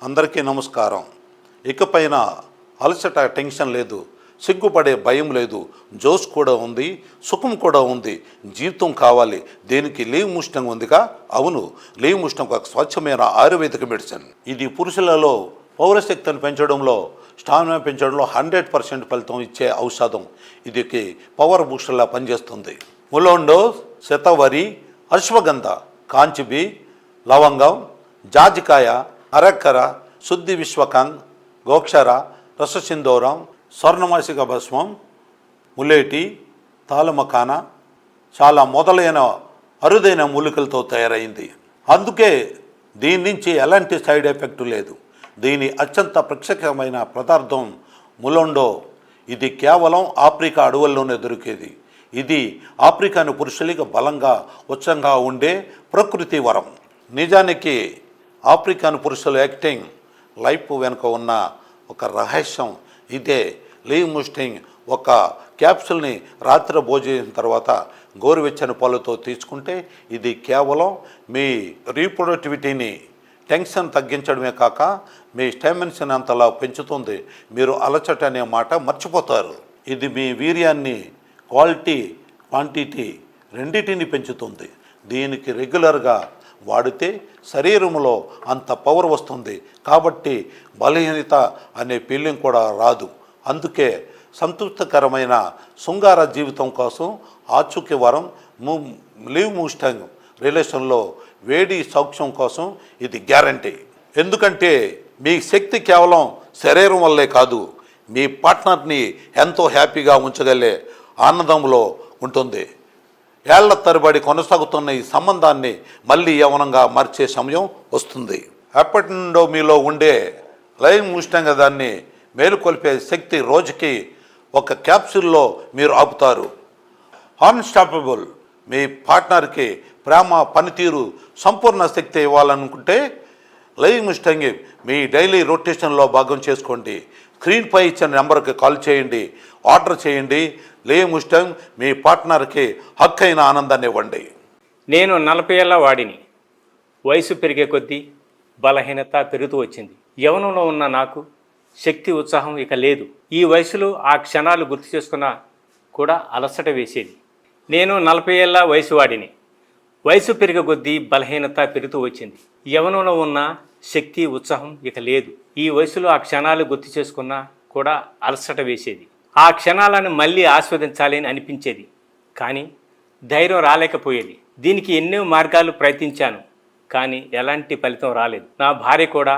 అందరికీ నమస్కారం. ఇకపైన అలసట టెన్షన్ లేదు, సిగ్గుపడే భయం లేదు, జోష్ కూడా ఉంది, సుఖం కూడా ఉంది. జీవితం కావాలి, దేనికి లీవ్ ముష్టంగా ఉందిగా. అవును, లీవ్ ముష్టం ఒక స్వచ్ఛమైన ఆయుర్వేదిక మెడిసిన్. ఇది పురుషులలో పౌరశక్తిని పెంచడంలో, స్టామినా పెంచడంలో 100% ఫలితం ఇచ్చే ఔషధం. ఇది పవర్ బూస్టర్లా పనిచేస్తుంది. ములోండో, శతవరి, అశ్వగంధ, కాంచిబి, లవంగం, జాజికాయ, అరక్కర, శుద్ధి విశ్వకంగ్, గోక్షర, రససింధూరం, స్వర్ణమాసిక భస్మం, ములేటి, తాళమకాన చాలా మొదలైన అరుదైన మూలికలతో తయారైంది. అందుకే దీని నుంచి ఎలాంటి సైడ్ ఎఫెక్ట్ లేదు. దీని అత్యంత ప్రత్యేకమైన పదార్థం ములోండో. ఇది కేవలం ఆఫ్రికా అడవుల్లోనే దొరికేది. ఇది ఆఫ్రికాను పురుషులకి బలంగా ఉత్సంగా ఉండే ప్రకృతి వరం. నిజానికి ఆఫ్రికాను పురుషుల యాక్టింగ్ లైఫ్ వెనుక ఉన్న ఒక రహస్యం ఇదే. లీవ్ ముస్టింగ్ ఒక క్యాప్సుల్ని రాత్రి భోజనం తర్వాత గోరువెచ్చని పాలతో తీసుకుంటే ఇది కేవలం మీ రీప్రొడక్టివిటీని, టెన్షన్ తగ్గించడమే కాక మీ స్టామినాని అంతలా పెంచుతుంది. మీరు అలసట అనే మాట మర్చిపోతారు. ఇది మీ వీర్యాన్ని క్వాలిటీ, క్వాంటిటీ రెండింటిని పెంచుతుంది. దీనికి రెగ్యులర్గా వాడితే శరీరంలో అంత పవర్ వస్తుంది. కాబట్టి బలహీనత అనే ఫీలింగ్ కూడా రాదు. అందుకే సంతృప్తికరమైన శృంగార జీవితం కోసం ఆచూకీ వరం లీవ్ ముస్టాంగ్ రిలేషన్లో వేడి సౌఖ్యం కోసం ఇది గ్యారంటీ. ఎందుకంటే మీ శక్తి కేవలం శరీరం వల్లే కాదు, మీ పార్ట్నర్ని ఎంతో హ్యాపీగా ఉంచగలే ఆనందంలో ఉంటుంది. ఏళ్ల తరబడి కొనసాగుతున్న ఈ సంబంధాన్ని మళ్ళీ యవనంగా మార్చే సమయం వస్తుంది. ఎప్పటి నుండో మీలో ఉండే లీవ్ ముస్టాంగ్ దాన్ని మేలుకొల్పే శక్తి రోజుకి ఒక క్యాప్సూల్లో మీరు ఆపుతారు. అన్స్టాపబుల్. మీ పార్ట్నర్కి ప్రేమ, పనితీరు, సంపూర్ణ శక్తి ఇవ్వాలనుకుంటే లీవ్ ముస్టాంగ్ మీ డైలీ రొటేషన్లో భాగం చేసుకోండి. స్క్రీన్పై ఇచ్చిన నెంబర్కి కాల్ చేయండి, ఆర్డర్ చేయండి. లీవ్ ముస్టాంగ్ మీ పార్ట్నర్కి హక్కైన ఆనందాన్ని ఇవ్వండి. నేను 40 ఏళ్ల వాడిని. వయసు పెరిగే కొద్దీ బలహీనత పెరుగుతూ వచ్చింది. యవ్వనంలో ఉన్న నాకు శక్తి, ఉత్సాహం ఇక లేదు. ఈ వయసులో ఆ క్షణాలు గుర్తు చేసుకున్నా కూడా అలసట వేసేది. నేను 40 ఏళ్ల వయసు వాడిని. వయసు పెరిగే కొద్దీ బలహీనత పెరుగుతూ వచ్చింది. యవ్వనంలో ఉన్న శక్తి, ఉత్సాహం ఇక లేదు. ఈ వయసులో ఆ క్షణాలు గుర్తు చేసుకున్నా కూడా అలసట వేసేది. ఆ క్షణాలను మళ్ళీ ఆస్వాదించాలి అని అనిపించేది. కానీ ధైర్యం రాలేకపోయేది. దీనికి ఎన్నో మార్గాలు ప్రయత్నించాను, కానీ ఎలాంటి ఫలితం రాలేదు. నా భార్య కూడా